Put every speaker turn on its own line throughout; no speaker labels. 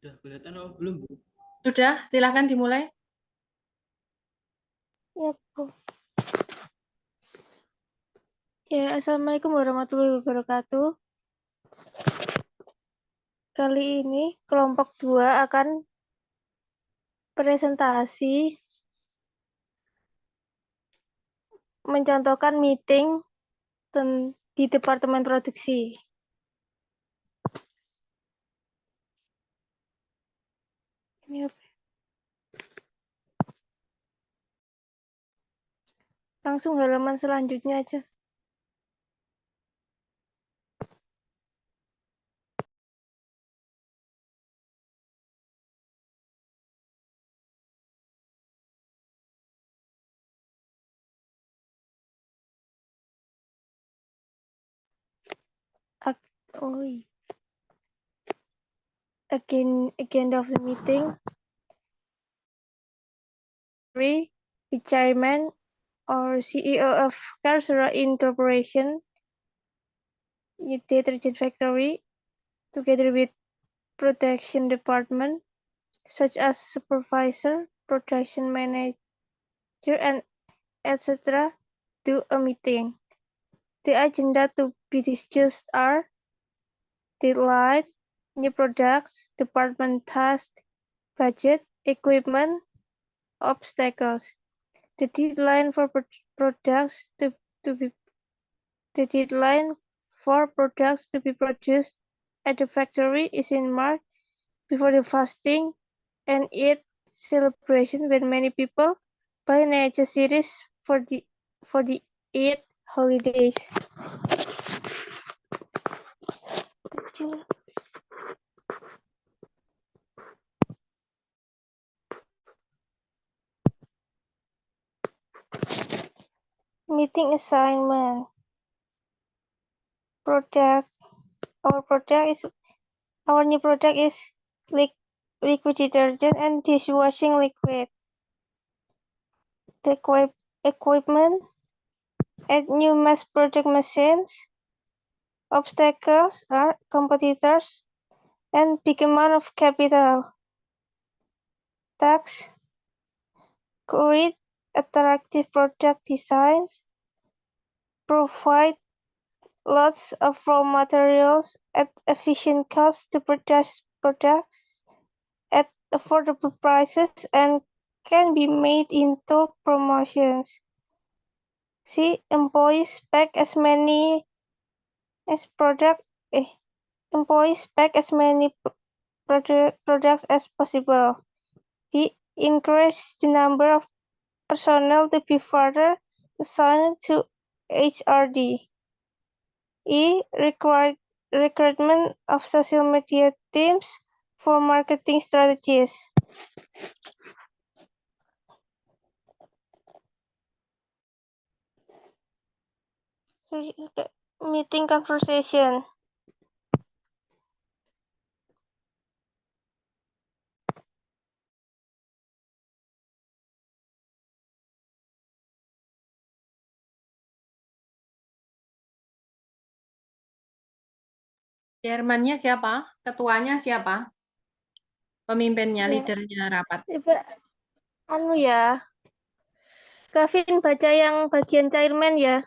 Sudah kelihatan atau belum, Bu?
Sudah, silakan dimulai.
Ya, Bu. Ya, Assalamualaikum warahmatullahi wabarakatuh. Kali ini kelompok 2 akan presentasi mencontohkan meeting di Departemen Produksi. Ini apa? Langsung halaman selanjutnya aja. Oh, iya. Agenda of the meeting. The chairman or CEO of Karsura Incorporation, detergent factory, together with production department, such as supervisor, production manager, and etc., to a meeting. The agenda to be discussed are deadline, new products, department tasks, budget, equipment, obstacles. The deadline for products to be the deadline for products to be produced at the factory is in March, before the fasting and Eid celebration, when many people buy necessities for the Eid holidays. Meeting assignment. Our new product is liquid detergent and dishwashing liquid. The equipment, add new mass product machines. Obstacles are competitors and big amount of capital. Tax, create attractive product designs, provide lots of raw materials at efficient cost to produce products at affordable prices, and can be made into promotions. See, employees pack as many products as possible. He increased the number of personnel to be further assigned to HRD. Recruitment of social media teams for marketing strategies. Meeting conversation.
Chairman-nya siapa? Ketuanya siapa? Pemimpinnya, leadernya rapat.
Anu ya, Kevin baca yang bagian chairman ya.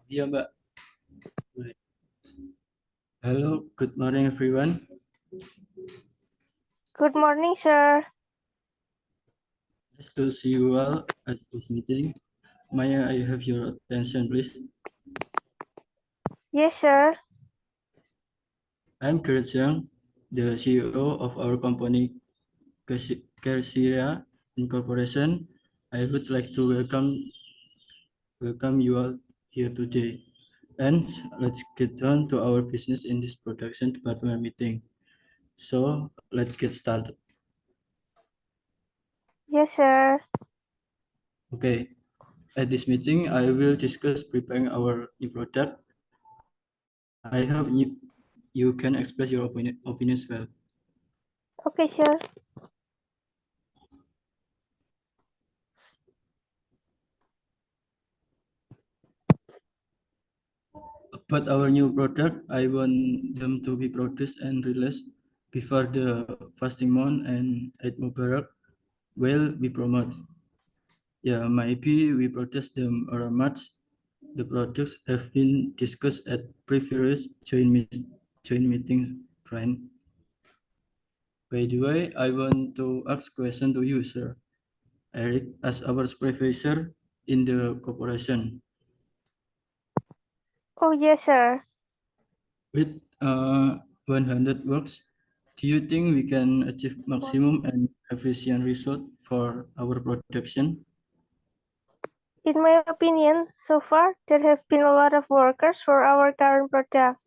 Iya, Mbak. Hello, good morning everyone.
Good morning, sir.
Nice to see you all at this meeting. May I have your attention, please?
Yes, sir.
I'm Gareth Young, the CEO of our company, Karsura Incorporation. I would like to welcome you all here today. And let's get on to our business in this production department meeting. So let's get started.
Yes, sir.
Okay. At this meeting, I will discuss preparing our new product. I hope you can express your opinions well.
Okay, sir.
But our new product, I want them to be produced and released before the fasting month and Eid Mubarak will be promoted. Yeah, maybe we protest them or much. The products have been discussed at previous joint meeting, friend. By the way, I want to ask question to you, sir. Eric, as our supervisor in the corporation,
Oh, yes, sir.
with 100 works, do you think we can achieve maximum and efficient result for our production?
In my opinion, so far, there have been a lot of workers for our current products.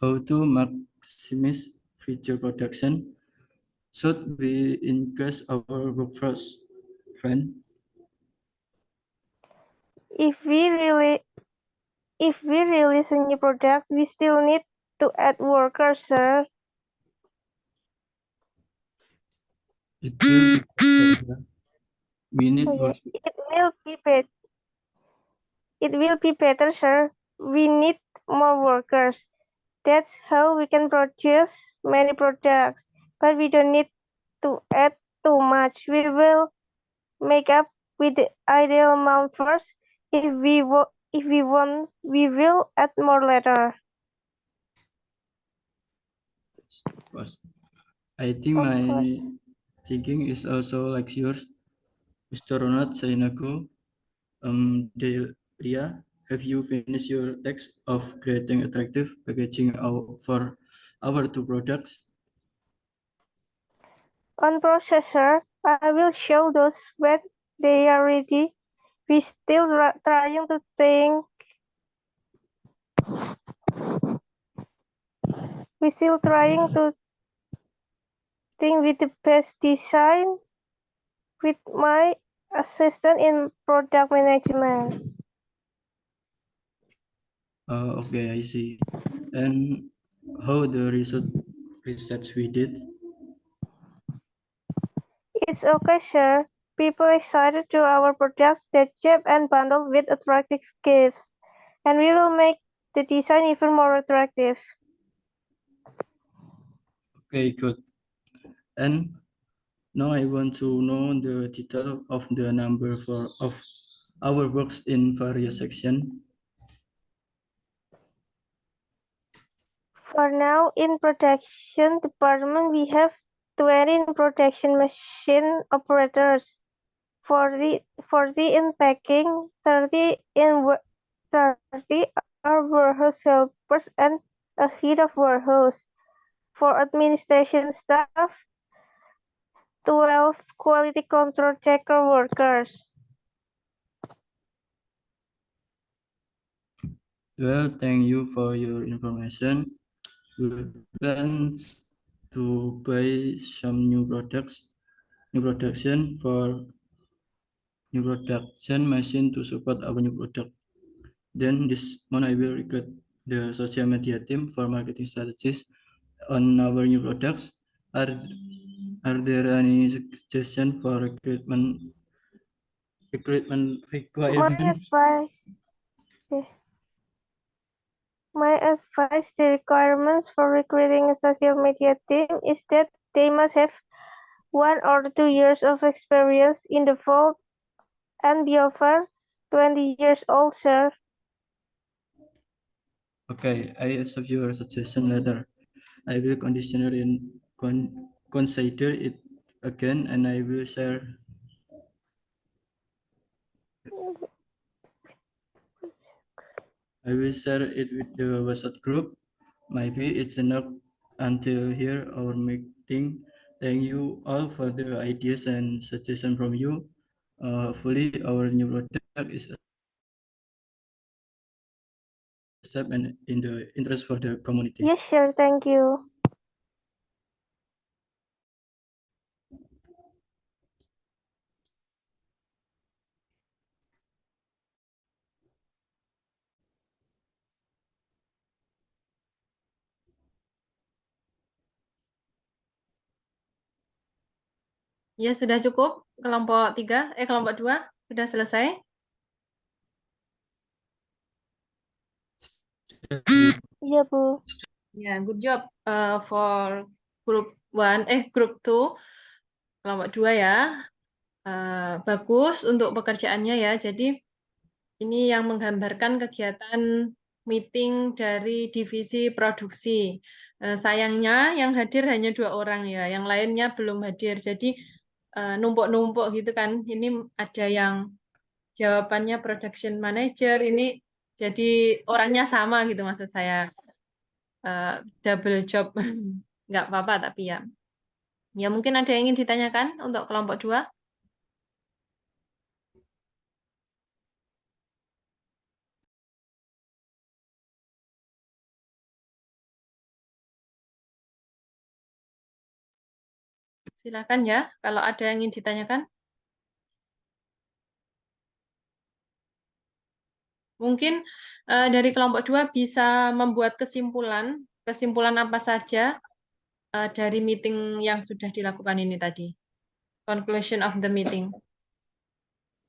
How to maximize future production? Should we increase our workforce, friend?
If we release a new product, we still need to add workers, sir.
It will be better. We need
Oh,
work.
yeah. It will be better, sir. We need more workers. That's how we can produce many products. But we don't need to add too much. We will make up with the ideal amount first. If we want, we will add more later.
Of course. I think
Of
my
course.
thinking is also like yours, Mr. Ronald Sainago. Delia, have you finished your text of creating attractive packaging for our two products?
On processor, I will show those when they are ready. We still trying to think. We still trying to think with the best design with my assistant in product management.
Okay, I see. And how the research we did?
It's okay, sir. People excited to our products that cheap and bundled with attractive gifts. And we will make the design even more attractive.
Okay, good. And now I want to know the detail of the number of our works in various section.
For now, in production department, we have 20 production machine operators, 40 in packing, 30 are warehouse helpers and a head of warehouse. For administration staff, 12 quality control checker workers.
Well, thank you for your information. We plan to buy some new new production machine to support our new product. Then this month I will recruit the social media team for marketing strategies on our new products. Are there any suggestion for recruitment
My
requirement?
advice, the requirements for recruiting a social media team is that they must have 1 or 2 years of experience in the field and be over 20 years old, sir.
Okay, I accept your suggestion later. I will consider it again and I will share it with the WhatsApp group. Maybe it's enough until here our meeting. Thank you all for the ideas and suggestions from you. Hopefully our new product is accepted and in the interest for the community.
Yes, sir, thank you.
Ya, sudah cukup. Kelompok 2 sudah selesai.
Iya, Bu.
Ya, good job for group 2, kelompok 2 ya. Bagus untuk pekerjaannya ya. Jadi ini yang menggambarkan kegiatan meeting dari divisi produksi. Sayangnya yang hadir hanya 2 orang ya, yang lainnya belum hadir. Jadi numpuk-numpuk gitu kan. Ini ada yang jawabannya production manager, ini jadi orangnya sama gitu maksud saya. Double job. Nggak apa-apa tapi ya. Ya mungkin ada yang ingin ditanyakan untuk kelompok 2. Silakan ya, kalau ada yang ingin ditanyakan. Mungkin dari kelompok 2 bisa membuat kesimpulan apa saja dari meeting yang sudah dilakukan ini tadi. Conclusion of the meeting.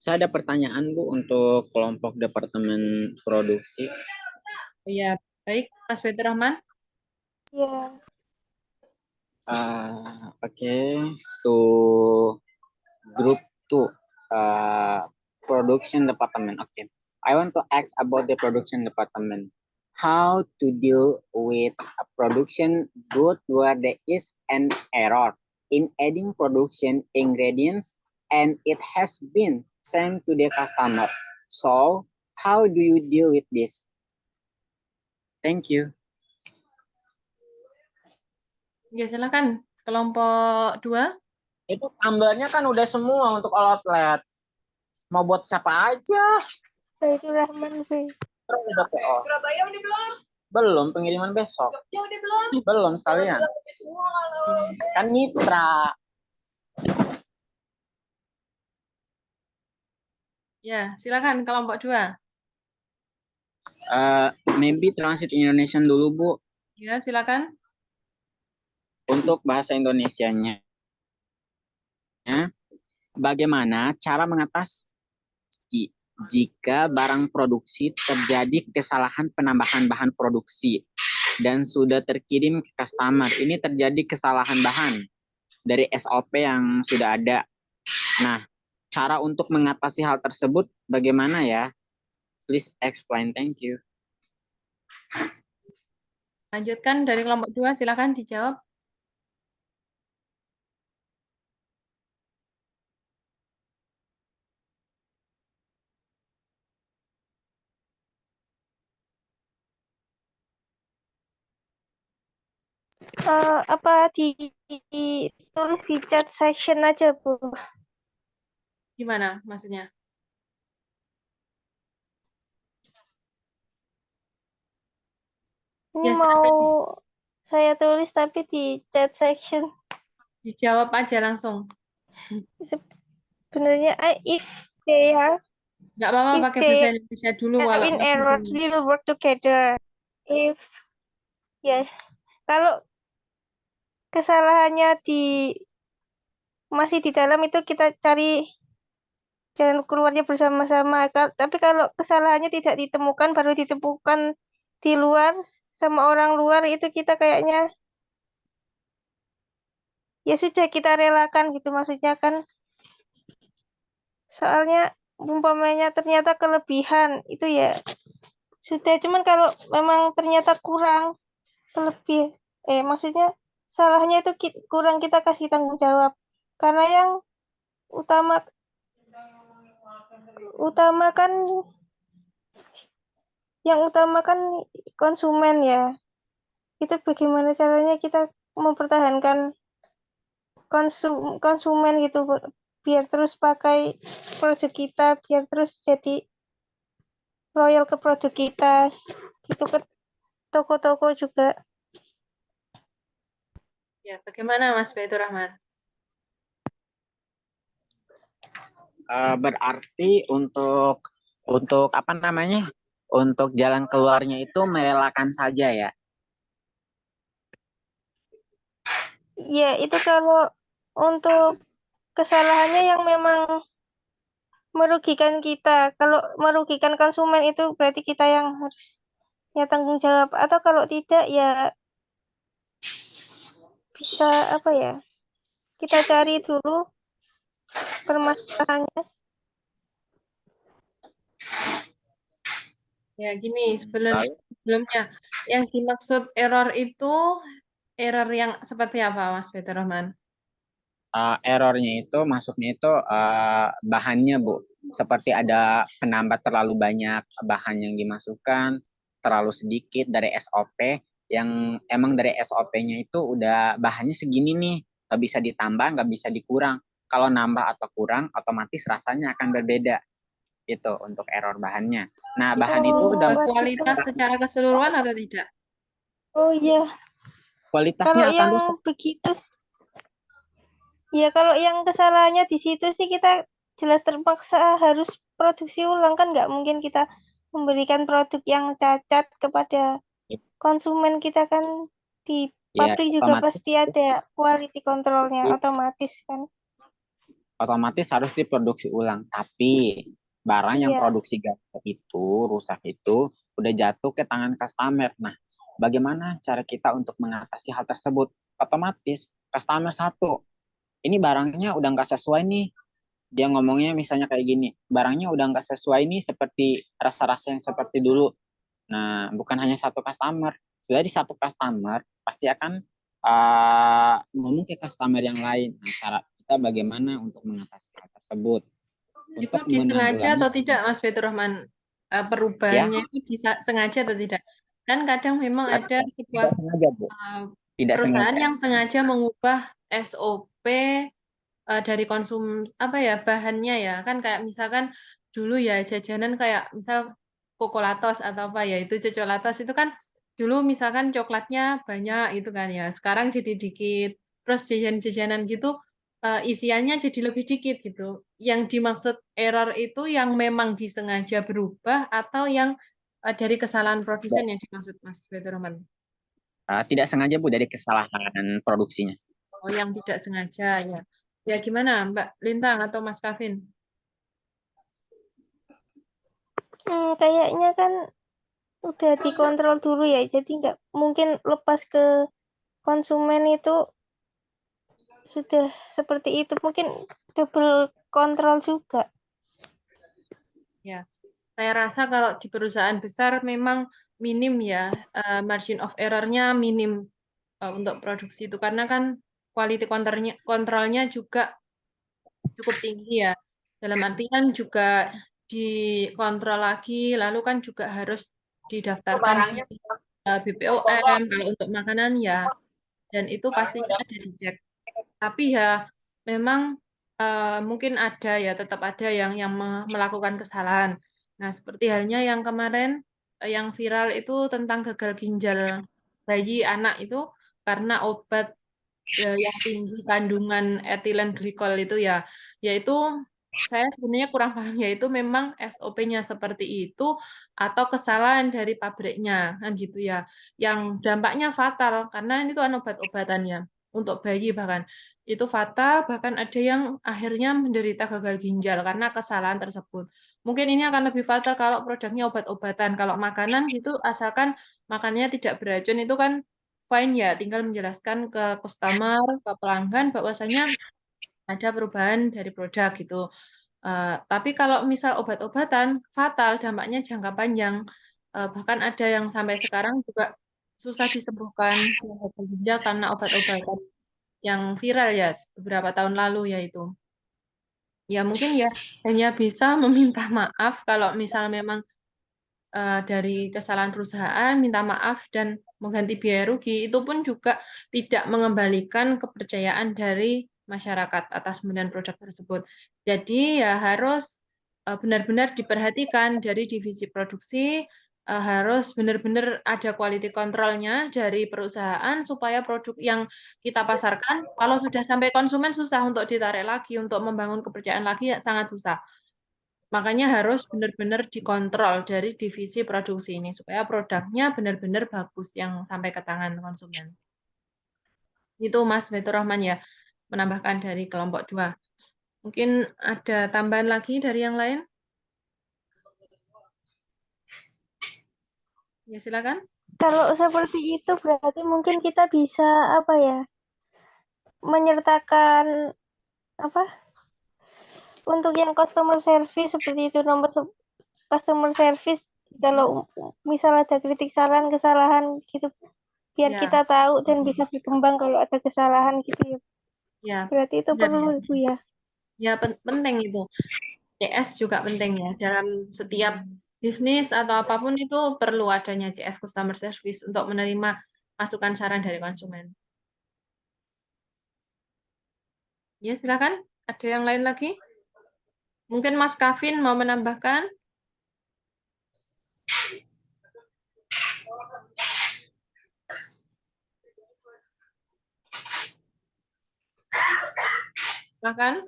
Saya ada pertanyaan, Bu, untuk kelompok departemen produksi.
Ya, baik, Mas Betur Rahman.
Iya.
Okay, to group 2, production department. Okay, I want to ask about the production department. How to deal with a production good where there is an error in adding production ingredients and it has been sent to the customer. So, how do you deal with this? Thank you.
Ya, silakan. Kelompok 2.
Itu gambarnya kan udah semua untuk all outlet. Mau buat siapa aja.
Saya itu Rahman, Bu.
Udah PO. Surabaya udah belum? Belum, pengiriman besok. Ya udah belum? Belum sekalian. Kan mitra.
Ya, silakan kelompok 2.
Maybe transit Indonesian dulu, Bu.
Ya, silakan.
Untuk bahasa Indonesianya. Bagaimana cara mengatasi jika barang produksi terjadi kesalahan penambahan bahan produksi dan sudah terkirim ke customer. Ini terjadi kesalahan bahan dari SOP yang sudah ada. Nah, cara untuk mengatasi hal tersebut bagaimana ya? Please explain. Thank you.
Lanjutkan dari kelompok 2, silakan dijawab.
Apa ditulis di chat section aja, Bu?
Gimana maksudnya?
Ini
Ya,
mau
silakan
saya tulis tapi di chat section.
dijawab aja langsung.
Sebenarnya if they are
Nggak apa-apa
If
pakai
they
bahasa Indonesia dulu
are in error, we will work together. If ya, kalau kesalahannya masih di dalam itu kita cari jalan keluarnya bersama-sama. Tapi kalau kesalahannya tidak ditemukan, baru ditemukan di luar sama orang luar, itu kita kayaknya ya sudah kita relakan gitu, maksudnya kan. Soalnya umpamanya ternyata kelebihan itu ya sudah, cuman kalau memang ternyata kurang lebih maksudnya salahnya itu kurang, kita kasih tanggung jawab, karena yang utama kan konsumen ya. Itu bagaimana caranya kita mempertahankan konsumen gitu, biar terus pakai produk kita, biar terus jadi loyal ke produk kita gitu, ke toko-toko juga.
Ya, bagaimana Mas Baitur Rahman?
Berarti untuk apa namanya? Untuk jalan keluarnya itu merelakan saja ya.
Ya, itu kalau untuk kesalahannya yang memang merugikan kita. Kalau merugikan konsumen itu berarti kita yang harus ya tanggung jawab, atau kalau tidak ya bisa apa ya, kita cari dulu permasalahannya.
Ya, gini,
Lalu
sebelumnya, yang dimaksud error itu error yang seperti apa, Mas Peter Rahman?
errornya itu masuknya itu bahannya Bu, seperti ada penambah terlalu banyak bahan yang dimasukkan, terlalu sedikit dari SOP, yang emang dari SOP-nya itu udah bahannya segini nih, nggak bisa ditambah, nggak bisa dikurang. Kalau nambah atau kurang, otomatis rasanya akan berbeda. Itu untuk error bahannya. Nah, bahan itu
Oh,
udah
Kualitas secara keseluruhan atau tidak?
oh iya, kalau
kualitasnya akan
yang
rusak.
begitu, ya kalau yang kesalahannya di situ sih kita jelas terpaksa harus produksi ulang, kan nggak mungkin kita memberikan produk yang cacat kepada konsumen kita, kan di
Ya,
pabrik juga
otomatis
pasti ada quality controlnya otomatis kan.
otomatis harus diproduksi ulang. Tapi barang yang
Iya.
produksi gagal itu, rusak itu, udah jatuh ke tangan customer. Nah, bagaimana cara kita untuk mengatasi hal tersebut? Otomatis customer satu, ini barangnya udah nggak sesuai nih. Dia ngomongnya misalnya kayak gini, barangnya udah nggak sesuai nih seperti rasa-rasa yang seperti dulu. Nah, bukan hanya satu customer. Sudah di satu customer, pasti akan ngomong ke customer yang lain. Nah, cara kita bagaimana untuk mengatasi hal tersebut.
Itu
Untuk
disengaja atau
menanggulangi,
tidak, Mas Peter Rahman?
ya,
Perubahannya itu sengaja atau tidak? Kan kadang memang ada sebuah
tidak sengaja, Bu. Tidak
perusahaan
sengaja.
yang sengaja mengubah SOP dari apa ya, bahannya ya, kan kayak misalkan dulu ya jajanan kayak misal Kokolatos atau apa ya, itu Cocolatos itu kan dulu misalkan coklatnya banyak itu kan ya, sekarang jadi dikit, terus jajanan-jajanan gitu isiannya jadi lebih dikit gitu. Yang dimaksud error itu yang memang disengaja berubah atau yang dari kesalahan produsen yang dimaksud, Mas Bedroman?
Tidak sengaja, Bu, dari kesalahan produksinya.
Oh, yang tidak sengaja ya. Ya gimana, Mbak Lintang atau Mas Kavin?
Kayaknya kan udah dikontrol dulu ya, jadi nggak mungkin lepas ke konsumen itu sudah seperti itu, mungkin double kontrol juga.
Ya, saya rasa kalau di perusahaan besar memang minim ya, margin of error-nya minim untuk produksi itu karena kan quality kontrolnya juga cukup tinggi ya. Dalam artian juga dikontrol lagi, lalu kan juga harus didaftarkan di BPOM kalau untuk makanan ya, dan itu pastinya ada dicek. Tapi ya memang mungkin ada ya, tetap ada yang melakukan kesalahan. Nah, seperti halnya yang kemarin yang viral itu tentang gagal ginjal bayi anak itu karena obat yang tinggi kandungan etilen glikol itu ya, yaitu saya sebenarnya kurang paham, yaitu memang SOP-nya seperti itu atau kesalahan dari pabriknya kan gitu ya, yang dampaknya fatal karena itu kan obat-obatannya untuk bayi bahkan itu fatal, bahkan ada yang akhirnya menderita gagal ginjal karena kesalahan tersebut. Mungkin ini akan lebih fatal kalau produknya obat-obatan. Kalau makanan gitu asalkan makannya tidak beracun itu kan fine ya, tinggal menjelaskan ke customer, ke pelanggan bahwasanya ada perubahan dari produk gitu. Tapi kalau misal obat-obatan fatal, dampaknya jangka panjang. Bahkan ada yang sampai sekarang juga susah disembuhkan gagal ginjal karena obat-obatan yang viral ya beberapa tahun lalu ya itu. Ya mungkin ya hanya bisa meminta maaf kalau misal memang dari kesalahan perusahaan, minta maaf dan mengganti biaya rugi, itu pun juga tidak mengembalikan kepercayaan dari masyarakat atas pembelian produk tersebut. Jadi ya harus benar-benar diperhatikan dari divisi produksi, harus benar-benar ada quality controlnya dari perusahaan supaya produk yang kita pasarkan, kalau sudah sampai konsumen susah untuk ditarik lagi, untuk membangun kepercayaan lagi ya sangat susah. Makanya harus benar-benar dikontrol dari divisi produksi ini supaya produknya benar-benar bagus yang sampai ke tangan konsumen. Itu Mas Betur Rahman ya, menambahkan dari kelompok 2. Mungkin ada tambahan lagi dari yang lain? Ya, silakan.
Kalau seperti itu berarti mungkin kita bisa apa ya? Menyertakan apa? Untuk yang customer service seperti itu nomor customer service kalau misal ada kritik saran kesalahan gitu biar
Ya,
kita tahu dan bisa berkembang kalau ada kesalahan gitu ya.
ya,
Berarti itu
benar ya.
perlu Bu ya.
Ya, penting itu. CS juga penting ya. Dalam setiap bisnis atau apapun itu perlu adanya CS Customer Service untuk menerima masukan saran dari konsumen. Ya, silakan. Ada yang lain lagi? Mungkin Mas Kavin mau menambahkan? Silakan.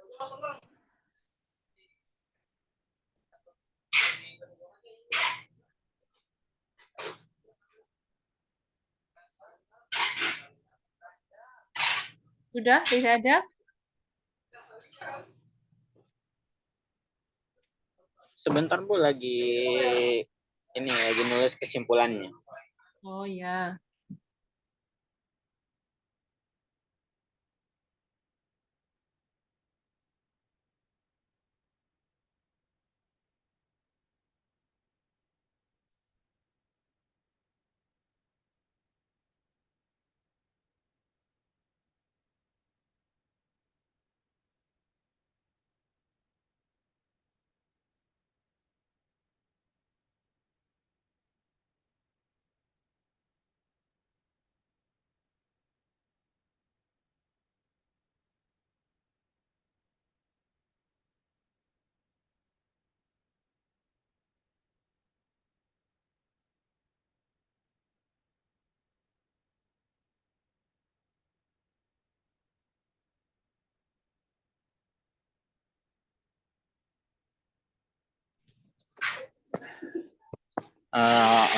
Sudah, tidak ada?
Sebentar Bu, lagi nulis kesimpulannya.
Oh ya.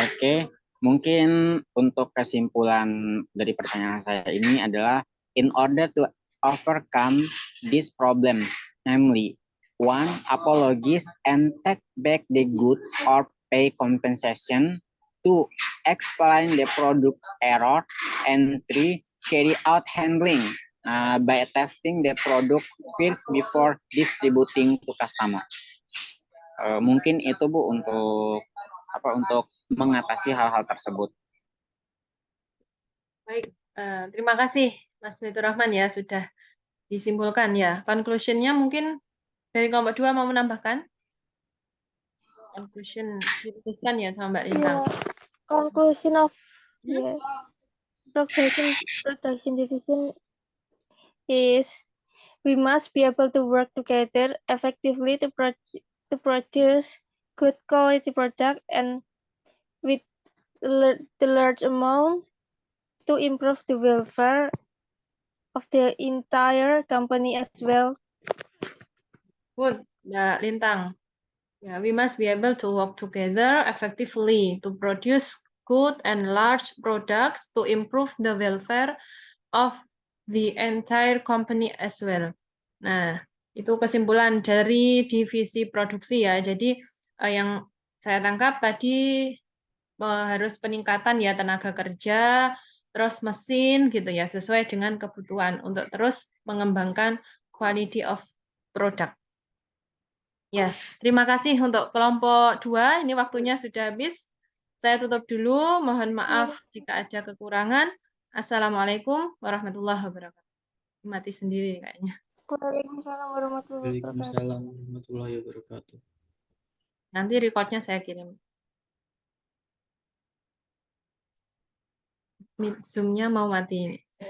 Oke. Mungkin untuk kesimpulan dari pertanyaan saya ini adalah in order to overcome this problem, namely, one, apologize and take back the goods or pay compensation. Two, explain the product error. And three, carry out handling by testing the product first before distributing to customer. Mungkin itu Bu untuk mengatasi hal-hal tersebut.
Baik, terima kasih Mas Fitur Rahman ya sudah disimpulkan ya. Conclusion-nya mungkin dari kelompok 2 mau menambahkan? Conclusion diputuskan ya sama Mbak Lintang.
Yeah, conclusion of yes, production division is we must be able to work together effectively to produce good quality product and with the large amount to improve the welfare of the entire company as well.
Good, Mbak Lintang. Yeah, we must be able to work together effectively to produce good and large products to improve the welfare of the entire company as well. Nah, itu kesimpulan dari divisi produksi ya. Jadi yang saya tangkap tadi harus peningkatan ya tenaga kerja, terus mesin gitu ya, sesuai dengan kebutuhan untuk terus mengembangkan quality of product. Ya, terima kasih untuk kelompok 2. Ini waktunya sudah habis. Saya tutup dulu. Mohon maaf jika ada kekurangan. Assalamualaikum warahmatullahi wabarakatuh. Mati sendiri kayaknya.
Waalaikumsalam warahmatullahi wabarakatuh.
Waalaikumsalam warahmatullahi wabarakatuh.
Nanti recordnya saya kirim. Zoom-nya mau mati.